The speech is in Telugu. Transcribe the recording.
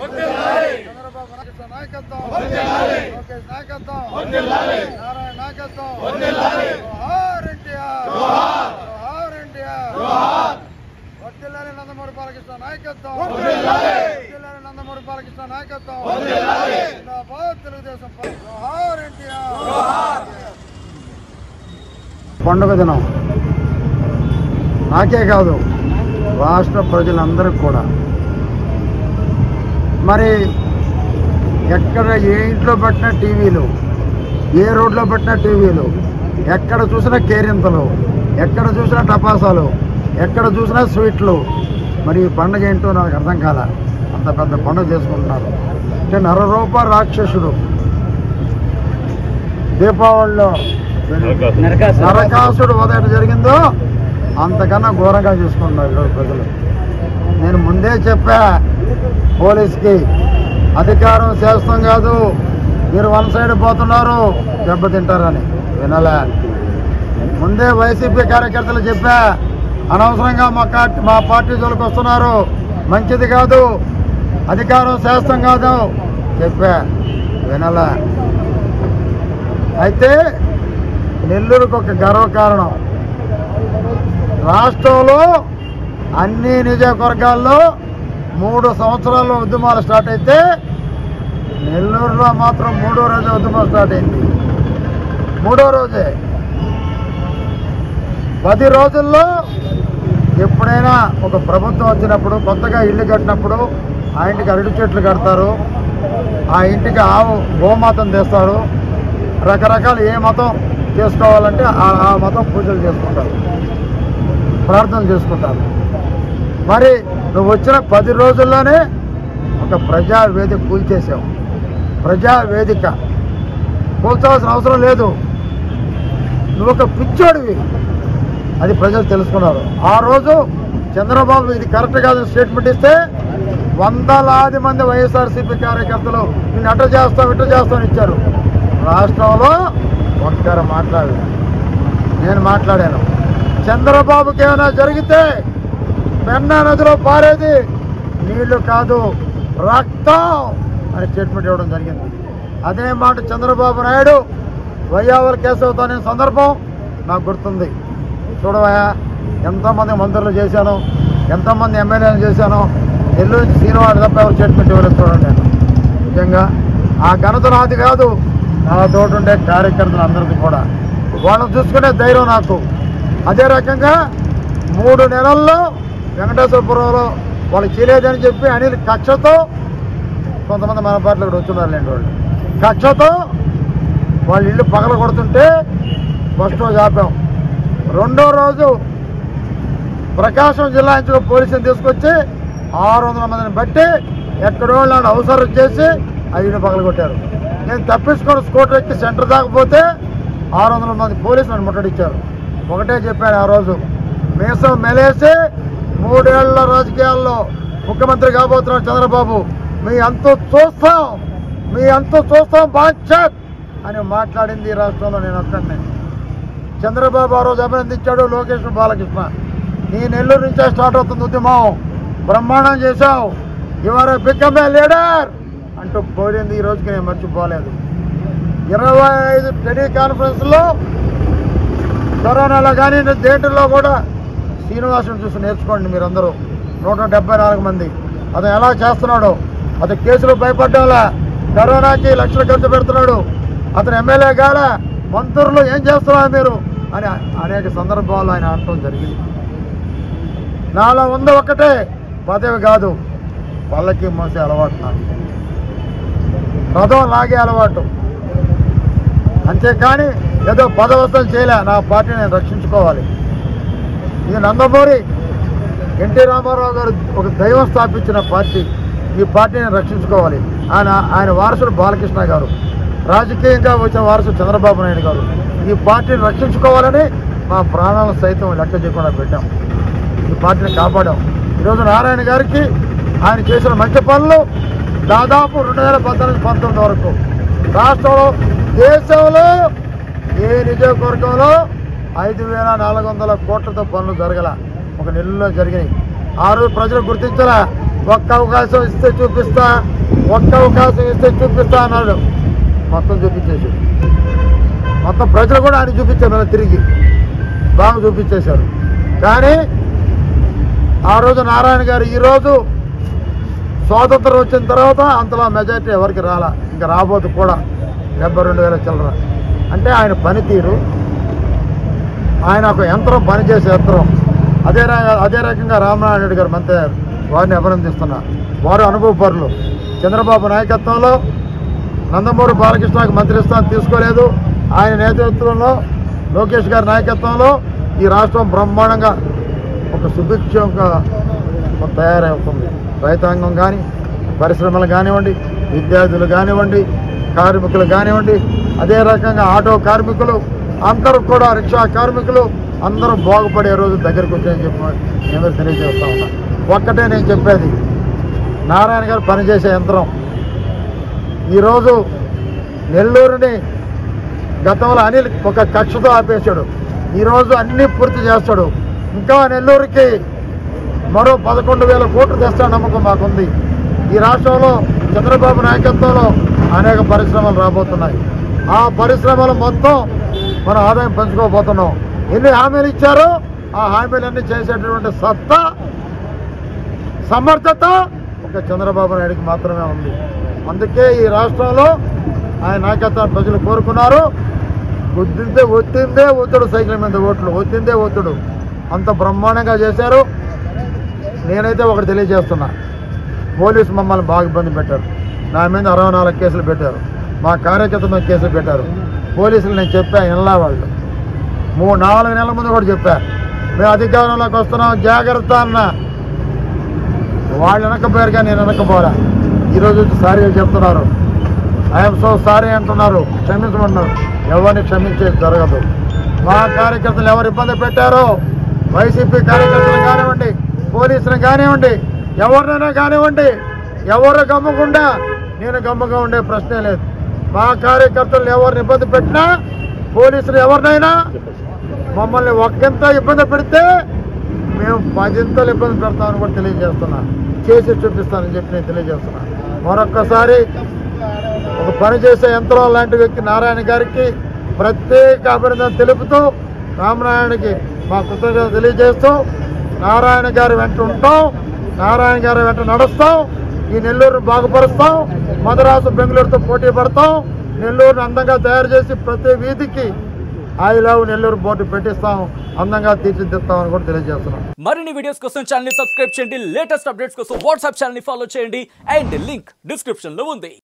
చంద్రబాబు నాయకత్వం, లోకేష్ నాయకత్వం, నారాయణ నాయకత్వం, జోహార్ ఎన్టీఆర్, జోహార్ ఎన్టీఆర్, వర్ధిల్లాలి నందమూరి బాలకృష్ణ నాయకత్వం, వర్ధిల్లాలి నందమూరి బాలకృష్ణ నాయకత్వం, జిందాబాద్ తెలుగుదేశం పార్టీ, జోహార్ ఎన్టీఆర్. పండుగ దినం నాకే కాదు రాష్ట్ర ప్రజలందరికీ కూడా. మరి ఎక్కడ ఏ ఇంట్లో పెట్టిన టీవీలు, ఏ రోడ్లో పెట్టిన టీవీలు, ఎక్కడ చూసినా కేరింతలు, ఎక్కడ చూసినా టపాసాలు, ఎక్కడ చూసినా స్వీట్లు. మరి ఈ పండుగ ఏంటో నాకు అర్థం కాల. అంత పెద్ద పండుగ చేసుకుంటున్నారు అంటే నరరూప రాక్షసుడు దీపావళిలో నరకాసుడు వదట జరిగిందో అంతకన్నా ఘోరంగా చూసుకుంటున్నారు ఈరోజు ప్రజలు. నేను ముందే చెప్పా పోలీస్కి, అధికారం చేస్తాం కాదు, మీరు వన్ సైడ్ పోతున్నారు, దెబ్బతింటారని. వినలే. ముందే వైసీపీ కార్యకర్తలు చెప్పా, అనవసరంగా మా పార్టీ జోలికి వస్తున్నారు, మంచిది కాదు, అధికారం చేస్తాం కాదు చెప్పా. వినలే. అయితే నెల్లూరుకు ఒక గర్వకారణం, రాష్ట్రంలో అన్ని నియోజకవర్గాల్లో 3 సంవత్సరాల్లో ఉద్యమాలు స్టార్ట్ అయితే నెల్లూరులో మాత్రం 3వ రోజే ఉద్యమం స్టార్ట్ అయింది. 3వ రోజే. 10 రోజుల్లో ఎప్పుడైనా ఒక ప్రభుత్వం వచ్చినప్పుడు, కొత్తగా ఇల్లు కట్టినప్పుడు ఆ ఇంటికి అరటి చెట్లు కడతారు, ఆ ఇంటికి గోమాతం తెస్తారు, రకరకాల ఏ మతం చేసుకోవాలంటే ఆ మతం పూజలు చేసుకుంటారు, ప్రార్థనలు చేసుకుంటారు. మరి నువ్వు వచ్చిన 10 రోజుల్లోనే ఒక ప్రజావేదిక కూల్చేసావు. ప్రజావేదిక కూల్చాల్సిన అవసరం లేదు, నువ్వు ఒక పిచ్చోడివి, అది ప్రజలు తెలుసుకున్నారు. ఆ రోజు చంద్రబాబు ఇది కరెక్ట్ కాదు స్టేట్మెంట్ ఇస్తే వందలాది మంది వైఎస్ఆర్సీపీ కార్యకర్తలు నేను అట్ట చేస్తాం ఇట్ట చేస్తామని ఇచ్చారు. రాష్ట్రంలో ఒక్కరు మాట్లాడలేదు. నేను మాట్లాడాను. చంద్రబాబుకి ఏమైనా జరిగితే పెన్నా నదిలో పారేది నీళ్లు కాదు రక్తం అని స్టేట్మెంట్ ఇవ్వడం జరిగింది. అదే మాట చంద్రబాబు నాయుడు వైయావల్ కేశవ్ అనే సందర్భం నాకు గుర్తుంది. చూడవయా, ఎంతోమంది మంత్రులు చేశాను, ఎంతోమంది ఎమ్మెల్యేలు చేశాను, నెల్లూరు శ్రీనివాడు తప్ప ఎవరు స్టేట్మెంట్ ఇవ్వలేదు. చూడండి, నేను నిజంగా ఆ ఘనత నాది కాదు, నా తోటుండే కార్యకర్తలు అందరికీ కూడా. వాళ్ళని చూసుకునే ధైర్యం నాకు. అదే రకంగా 3 నెలల్లో వెంకటేశ్వరపురంలో వాళ్ళు చేయలేదని చెప్పి అనిల్ కక్షతో కొంతమంది మన పార్టీలో కూడా వచ్చున్నారు లేండి. వాళ్ళు కక్షతో వాళ్ళ ఇల్లు పగల కొడుతుంటే ఫస్ట్ రోజు ఆపాం. 2వ రోజు ప్రకాశం జిల్లా నుంచి పోలీసులు తీసుకొచ్చి 600 మందిని బట్టి ఎక్కడో నన్ను అవసరం చేసి ఆ ఇల్లు పగల కొట్టారు. నేను తప్పించుకొని స్కూటర్ ఎక్కి సెంటర్ దాకపోతే 600 మంది పోలీసులు నన్ను ముట్టడిచ్చారు. ఒకటే చెప్పాను ఆ రోజు, మీసం మెలేసి 3 ఏళ్ల రాజకీయాల్లో ముఖ్యమంత్రి కాబోతున్నాడు చంద్రబాబు, మీ అంత చూస్తాం బాధ్యత్ అని మాట్లాడింది ఈ రాష్ట్రంలో నేను ఒక్కడిని. చంద్రబాబు ఆ రోజు అభినందించాడు లోకేష్ బాలకృష్ణ. నీ నెల్లూరు నుంచే స్టార్ట్ అవుతుంది ఉద్యమం, బ్రహ్మాండం చేశావు, యువర్ బికమ్ ఏ లీడర్ అంటూ పోయింది. ఈ రోజుకి నేను మర్చిపోలేదు. 25 టెలికాన్ఫరెన్స్లో కరోనాలో కానీ దేంట్లో కూడా శ్రీనివాసుని చూసి నేర్చుకోండి మీరందరూ. 174 మంది అతను ఎలా చేస్తున్నాడో, అతను కేసులు భయపడ్డంలా, కరోనాకి లక్షలు ఖర్చు పెడుతున్నాడు, అతను ఎమ్మెల్యే కాల, మంత్రులు ఏం చేస్తున్నారు మీరు అని అనేక సందర్భాల్లో ఆయన అనటం జరిగింది. నాలో ఉంది ఒక్కటే, పదవి కాదు, పల్లకి మోసే అలవాటు నాకు, రథం లాగే అలవాటు. అంతేకాని ఏదో పదవస్థం చేయలే, నా పార్టీని నేను రక్షించుకోవాలి. ఇది నందమూరి ఎన్టీ రామారావు గారు ఒక దైవం స్థాపించిన పార్టీ, ఈ పార్టీని రక్షించుకోవాలి. ఆయన వారసుడు బాలకృష్ణ గారు, రాజకీయంగా వచ్చిన వారసుడు చంద్రబాబు నాయుడు గారు. ఈ పార్టీని రక్షించుకోవాలని మా ప్రాణాలను సైతం లెక్క చేయకుండా పెట్టాం, ఈ పార్టీని కాపాడాం. ఈరోజు నారాయణ గారికి ఆయన చేసిన మంచి పనులు దాదాపు 2018-19 వరకు రాష్ట్రంలో, దేశంలో ఏ నియోజకవర్గంలో 5,400 కోట్లతో పనులు జరగల, ఒక నెలలో జరిగినాయి. ఆ రోజు ప్రజలు గుర్తించలా, ఒక్క అవకాశం ఇస్తే చూపిస్తా, ఒక్క అవకాశం ఇస్తే చూపిస్తా అన్నాడు. మొత్తం చూపించేసి మొత్తం ప్రజలు కూడా ఆయన చూపించారు, తిరిగి బాగా చూపించేశారు. కానీ ఆ రోజు నారాయణ గారు ఈరోజు స్వాతంత్రం వచ్చిన తర్వాత అంతలో మెజార్టీ ఎవరికి రాలా, ఇంకా రాబోతు కూడా 72,000 చిల్లర. అంటే ఆయన పనితీరు, ఆయన ఒక యంత్రం, పనిచేసే యంత్రం. అదే రకంగా రామనారాయణ రెడ్డి గారు మంత్రి వారిని అభినందిస్తున్నా. వారు అనుభవపరులు. చంద్రబాబు నాయకత్వంలో నందమూరి బాలకృష్ణకు మంత్రి స్థానం తీసుకోలేదు. ఆయన నేతృత్వంలో లోకేష్ గారి నాయకత్వంలో ఈ రాష్ట్రం బ్రహ్మాండంగా ఒక సుభిక్షంగా తయారవుతుంది. రైతాంగం కానీ, పరిశ్రమలు కానివ్వండి, విద్యార్థులు కానివ్వండి, కార్మికులు కానివ్వండి, అదే రకంగా ఆటో కార్మికులు అందరూ కూడా, రిక్షా కార్మికులు అందరూ బాగుపడే రోజు దగ్గరికి వచ్చాయని చెప్పి నేను తెలియజేస్తా ఉన్నా. ఒక్కటే నేను చెప్పేది, నారాయణ గారు పనిచేసే యంత్రం. ఈరోజు నెల్లూరుని గతంలో అనిల్ ఒక కక్షతో ఆపేశాడు, ఈరోజు అన్నీ పూర్తి చేస్తాడు. ఇంకా నెల్లూరుకి మరో 11,000 కోట్లు తెస్తాడు నమ్మకం మాకుంది. ఈ రాష్ట్రంలో చంద్రబాబు నాయకత్వంలో అనేక పరిశ్రమలు రాబోతున్నాయి. ఆ పరిశ్రమలు మొత్తం మనం ఆదాయం పెంచుకోబోతున్నాం. ఎన్ని హామీలు ఇచ్చారో ఆ హామీలన్నీ చేసేటటువంటి సత్తా, సమర్థత ఒక చంద్రబాబు నాయుడికి మాత్రమే ఉంది. అందుకే ఈ రాష్ట్రంలో ఆయన నాయకత్వాన్ని ప్రజలు కోరుకున్నారు. ఒత్తిందే ఒత్తుడు, సైకిల్ మీద ఓట్లు ఒత్తిందే ఒత్తుడు, అంత బ్రహ్మాండంగా చేశారు. నేనైతే ఒకటి తెలియజేస్తున్నా, పోలీసు మమ్మల్ని బాగా ఇబ్బంది పెట్టారు. నా మీద 64 కేసులు పెట్టారు, మా కార్యకర్త మీద కేసులు పెట్టారు. పోలీసులు నేను చెప్పా, వినలా వాళ్ళు. 3-4 నెలల ముందు కూడా చెప్పా, మేము అధికారంలోకి వస్తున్నాం జాగ్రత్త అన్న. వాళ్ళు వెనకపోయారుగా, నేను వెనకపోరా. ఈరోజు సారీ చెప్తున్నారు, ఐఎమ్ సో సారీ అంటున్నారు, క్షమించమన్నారు. ఎవరిని క్షమించేది జరగదు. మా కార్యకర్తలు ఎవరు ఇబ్బంది పెట్టారో, వైసీపీ కార్యకర్తలు కానివ్వండి, పోలీసులు కానివ్వండి, ఎవరినైనా కానివ్వండి, ఎవరు గమ్మకుండా నేను గమ్మగా ఉండే ప్రశ్నే లేదు. మా కార్యకర్తలు ఎవరిని ఇబ్బంది పెట్టినా, పోలీసులు ఎవరినైనా మమ్మల్ని ఒక్కంత ఇబ్బంది పెడితే మేము 10 ఇబ్బంది పెడతామని కూడా తెలియజేస్తున్నా. చేసి చూపిస్తానని చెప్పి నేను తెలియజేస్తున్నా. మరొక్కసారి ఒక పనిచేసే యంత్రం లాంటి వ్యక్తి నారాయణ గారికి ప్రత్యేక అభినందన తెలుపుతూ, రామనారాయణకి మా కృతజ్ఞత తెలియజేస్తూ, నారాయణ గారి వెంట ఉంటాం, నారాయణ గారి వెంట నడుస్తాం, ఈ నెల్లూరును బాగుపరుస్తాం, మద్రాసు బెంగళూరుతో పోటీ పడతాం, నెల్లూరును అందంగా తయారు చేసి ప్రతి వీధికి ఐ లవ్ నెల్లూరు బోర్డు పెట్టిస్తాం, అందంగా తీర్చిదిద్దామని కూడా తెలియజేస్తున్నాం. మరిన్ని వీడియోస్ కోసం ఛానల్ ని సబ్స్క్రైబ్ చేయండి, లేటెస్ట్ అప్డేట్స్ కోసం వాట్సాప్ ఛానల్ ని ఫాలో చేయండి, అండ్ లింక్ డిస్క్రిప్షన్ లో ఉంది.